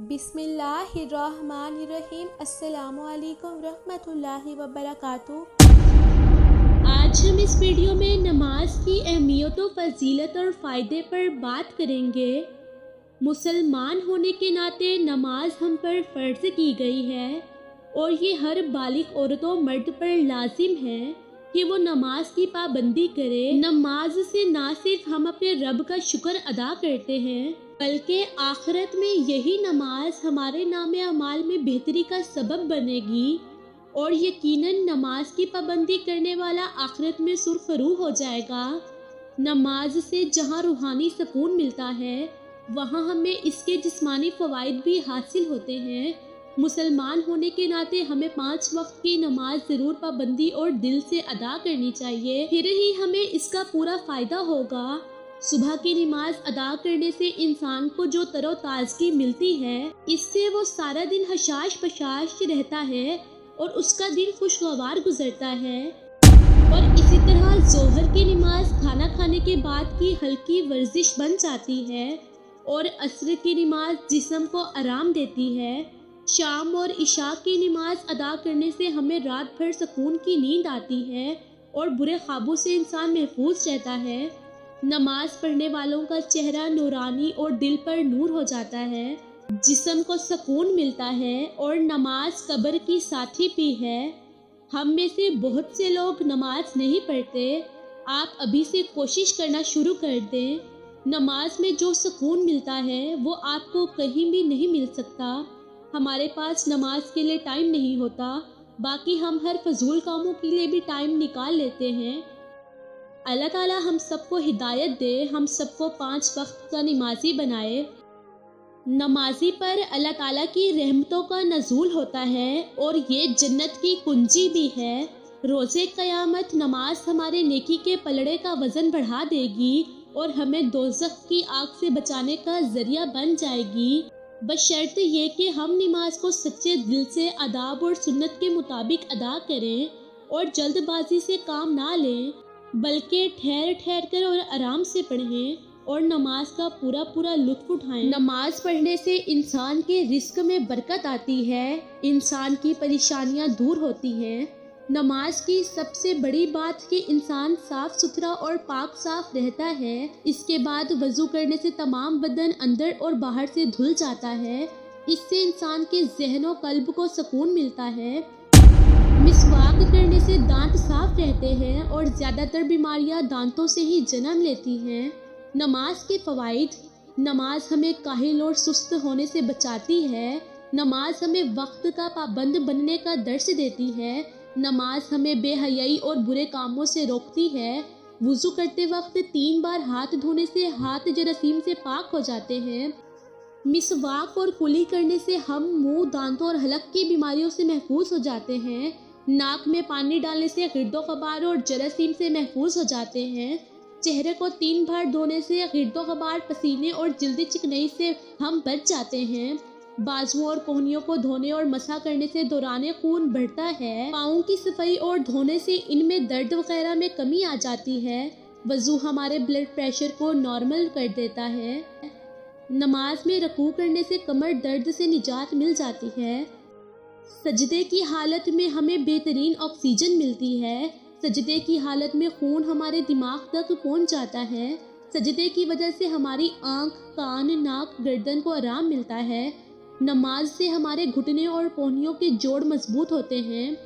बिस्मिल्लाहिर्रहमानिर्रहीम। अस्सलामु अलैकुम रहमतुल्लाहि वबरकातुहू। आज हम इस वीडियो में नमाज की अहमियत व फजीलत और फ़ायदे पर बात करेंगे। मुसलमान होने के नाते नमाज हम पर फ़र्ज़ की गई है और ये हर बालिग औरत व मर्द पर लाजिम है कि वो नमाज की पाबंदी करे। नमाज से ना सिर्फ हम अपने रब का शुक्र अदा करते हैं बल्कि आखिरत में यही नमाज हमारे नामे अमाल में बेहतरी का सबब बनेगी और यकीनन नमाज की पाबंदी करने वाला आखिरत में सुरखरू हो जाएगा। नमाज से जहाँ रूहानी सुकून मिलता है वहाँ हमें इसके जिस्मानी फ़वाइद भी हासिल होते हैं। मुसलमान होने के नाते हमें 5 वक्त की नमाज ज़रूर पाबंदी और दिल से अदा करनी चाहिए, फिर ही हमें इसका पूरा फ़ायदा होगा। सुबह की नमाज अदा करने से इंसान को जो तरोताज़गी मिलती है इससे वो सारा दिन हशाश पशाश रहता है और उसका दिन खुशगवार गुजरता है। और इसी तरह जोहर की नमाज खाना खाने के बाद की हल्की वर्जिश बन जाती है और असर की नमाज जिस्म को आराम देती है। शाम और इशा की नमाज अदा करने से हमें रात भर सुकून की नींद आती है और बुरे ख्वाबों से इंसान महफूज रहता है। नमाज पढ़ने वालों का चेहरा नूरानी और दिल पर नूर हो जाता है, जिस्म को सुकून मिलता है और नमाज कब्र की साथी भी है। हम में से बहुत से लोग नमाज नहीं पढ़ते। आप अभी से कोशिश करना शुरू कर दें। नमाज में जो सुकून मिलता है वो आपको कहीं भी नहीं मिल सकता। हमारे पास नमाज के लिए टाइम नहीं होता, बाकी हम हर फजूल कामों के लिए भी टाइम निकाल लेते हैं। अल्लाह ताला हम सबको हिदायत दे, हम सबको 5 वक्त का नमाजी बनाए। नमाजी पर अल्लाह ताला की रहमतों का नज़ूल होता है और ये जन्नत की कुंजी भी है। रोज़े क़यामत नमाज हमारे नेकी के पलड़े का वज़न बढ़ा देगी और हमें दोज़ख की आग से बचाने का ज़रिया बन जाएगी, बशर्त ये कि हम नमाज को सच्चे दिल से आदाब और सुन्नत के मुताबिक अदा करें और जल्दबाजी से काम ना लें, बल्कि ठहर ठहर कर और आराम से पढ़ें और नमाज का पूरा लुत्फ़ उठाएं। नमाज पढ़ने से इंसान के रिस्क में बरकत आती है, इंसान की परेशानियां दूर होती हैं। नमाज की सबसे बड़ी बात कि इंसान साफ सुथरा और पाक साफ रहता है। इसके बाद वज़ू करने से तमाम बदन अंदर और बाहर से धुल जाता है। इससे इंसान के ज़हन और कल्ब को सुकून मिलता है। मिसवाक करने से दांत साफ रहते हैं और ज़्यादातर बीमारियां दांतों से ही जन्म लेती हैं। नमाज के फ़वाइद: नमाज हमें काहिल और सुस्त होने से बचाती है। नमाज हमें वक्त का पाबंद बनने का दर्स देती है। नमाज हमें बेहयाई और बुरे कामों से रोकती है। वुज़ू करते वक्त 3 बार हाथ धोने से हाथ जरासीम से पाक हो जाते हैं। मिसवाक और कुली करने से हम मुंह, दांतों और हलक की बीमारियों से महफूज हो जाते हैं। नाक में पानी डालने से गिरदो गबार और जरासीम से महफूज हो जाते हैं। चेहरे को 3 बार धोने से गिरदो गबार, पसीने और जल्दी चिकनाई से हम बच जाते हैं। बाजुओं और कोहनियों को धोने और मसा करने से दौरान खून बढ़ता है। पाँवों की सफाई और धोने से इनमें दर्द वगैरह में कमी आ जाती है। वज़ू हमारे ब्लड प्रेशर को नॉर्मल कर देता है। नमाज में रुकू करने से कमर दर्द से निजात मिल जाती है। सजदे की हालत में हमें बेहतरीन ऑक्सीजन मिलती है। सजदे की हालत में खून हमारे दिमाग तक पहुंच जाता है। सजदे की वजह से हमारी आँख, कान, नाक, गर्दन को आराम मिलता है। नमाज से हमारे घुटने और कोहनियों के जोड़ मजबूत होते हैं।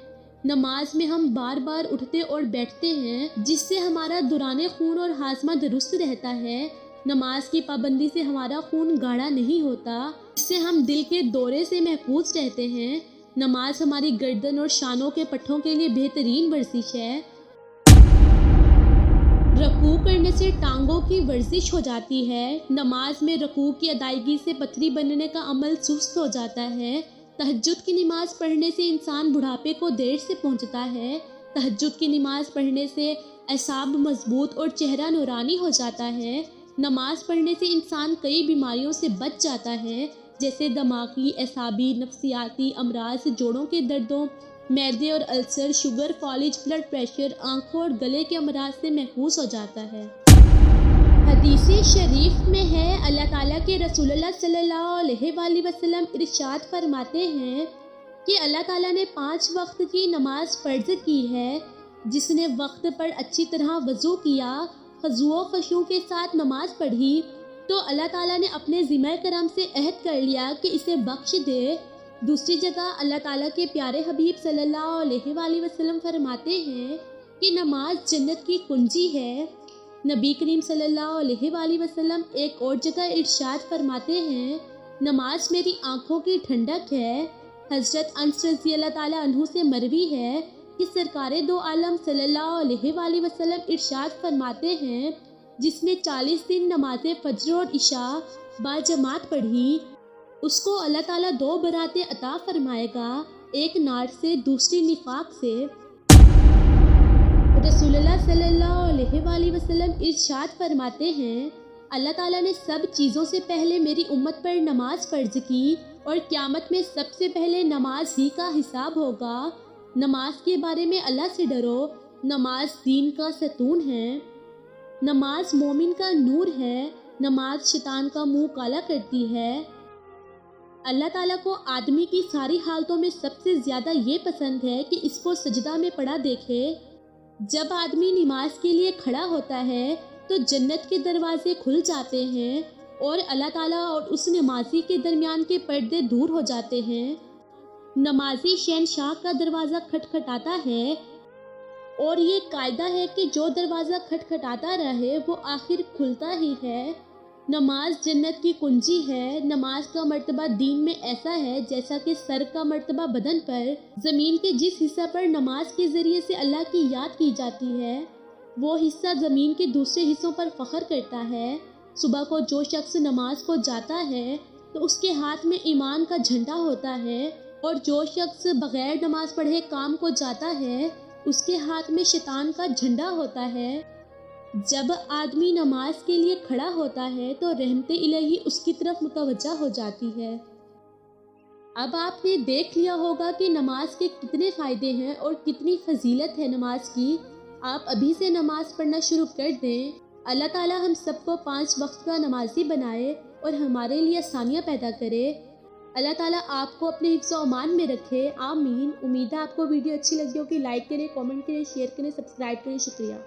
नमाज में हम बार बार उठते और बैठते हैं, जिससे हमारा दौरान खून और हाजमा दुरुस्त रहता है। नमाज की पाबंदी से हमारा खून गाढ़ा नहीं होता, इससे हम दिल के दौरे से महफूज रहते हैं। नमाज हमारी गर्दन और शानों के पट्टों के लिए बेहतरीन वर्जिश है। रुकू करने से टांगों की वर्जिश हो जाती है। नमाज में रुकू की अदायगी से पथरी बनने का अमल सुस्त हो जाता है। तहज्जुद की नमाज पढ़ने से इंसान बुढ़ापे को देर से पहुंचता है। तहज्जुद की नमाज पढ़ने से असाब मजबूत और चेहरा नूरानी हो जाता है। नमाज पढ़ने से इंसान कई बीमारियों से बच जाता है, जैसे दिमागी, एसाबी, नफ्सियाती अमराज, जोड़ों के दर्दों, मैदे और अल्सर, शुगर, फॉलिज, ब्लड प्रेशर, आंखों और गले के अमराज से महफूज हो जाता है। नमाज पढ़ने से इंसान की حدیث شریف میں ہے اللہ تعالیٰ کے رسول اللہ صلی اللہ علیہ وآلہ وسلم ارشاد فرماتے ہیں کہ اللہ تعالیٰ نے 5 وقت کی نماز فرض کی ہے۔ جس نے وقت پر اچھی طرح وضو کیا، خضوع و خشوع کے ساتھ نماز پڑھی، تو اللہ تعالیٰ نے اپنے ذمہ کرم سے عہد کر لیا کہ اسے بخش دے۔ دوسری جگہ اللہ تعالیٰ کے پیارے حبیب صلی اللہ علیہ وآلہ وسلم فرماتے ہیں کہ نماز جنت کی کنجی ہے۔ نبی کریم صلی اللہ علیہ وآلہ وسلم ایک اور جگہ ارشاد فرماتے ہیں، نماز میری آنکھوں کی ٹھنڈک ہے۔ حضرت انس رضی اللہ تعالیٰ عنہ سے مروی ہے کہ سرکار دو عالم صلی اللہ علیہ وآلہ وسلم ارشاد فرماتے ہیں، جس نے 40 دن نماز فجر اور عشاء باجماعت پڑھی، اس کو اللہ تعالیٰ 2 براتیں عطا فرمائے گا، ایک نار سے دوسری نفاق سے۔ رسول اللہ صلی اللہ علیہ وآلہ وسلم ارشاد فرماتے ہیں، اللہ تعالیٰ نے سب چیزوں سے پہلے میری امت پر نماز فرض کی اور قیامت میں سب سے پہلے نماز ہی کا حساب ہوگا۔ نماز کے بارے میں اللہ سے ڈرو، نماز دین کا ستون ہے، نماز مومن کا نور ہے، نماز شیطان کا منہ کالا کرتی ہے۔ اللہ تعالیٰ کو آدمی کی ساری حالتوں میں سب سے زیادہ یہ پسند ہے کہ اس کو سجدہ میں پڑا دیکھے۔ جب آدمی نماز کے لیے کھڑا ہوتا ہے تو جنت کے دروازے کھل جاتے ہیں اور اللہ تعالیٰ اور اس نمازی کے درمیان کے پردے دور ہو جاتے ہیں۔ نمازی شہنشاہ کا دروازہ کھٹکھٹاتا ہے اور یہ قاعدہ ہے کہ جو دروازہ کھٹکھٹاتا رہے وہ آخر کھلتا ہی ہے۔ نماز جنت کی کنجی ہے۔ نماز کا مرتبہ دین میں ایسا ہے جیسا کہ سر کا مرتبہ بدن پر۔ زمین کے جس حصہ پر نماز کے ذریعے سے اللہ کی یاد کی جاتی ہے، وہ حصہ زمین کے دوسرے حصوں پر فخر کرتا ہے۔ صبح کو جو شخص نماز کو جاتا ہے تو اس کے ہاتھ میں ایمان کا جھنڈا ہوتا ہے، اور جو شخص بغیر نماز پڑھے کام کو جاتا ہے اس کے ہاتھ میں شیطان کا جھنڈا ہوتا ہے۔ جب آدمی نماز کے لیے کھڑا ہوتا ہے تو رحمت الہی اس کی طرف متوجہ ہو جاتی ہے۔ اب آپ نے دیکھ لیا ہوگا کہ نماز کے کتنے فائدے ہیں اور کتنی فضیلت ہے نماز کی۔ آپ ابھی سے نماز پڑھنا شروع کر دیں۔ اللہ تعالیٰ ہم سب کو 5 وقت کا نمازی بنائے اور ہمارے لیے آسانیاں پیدا کرے۔ اللہ تعالیٰ آپ کو اپنے حفظ و امان میں رکھے، آمین۔ امید ہے آپ کو ویڈیو اچھی لگی ہوگی۔ لائک کریں، کامنٹ کریں، شیئر کریں، سبسکرائب کریں۔ شکریہ۔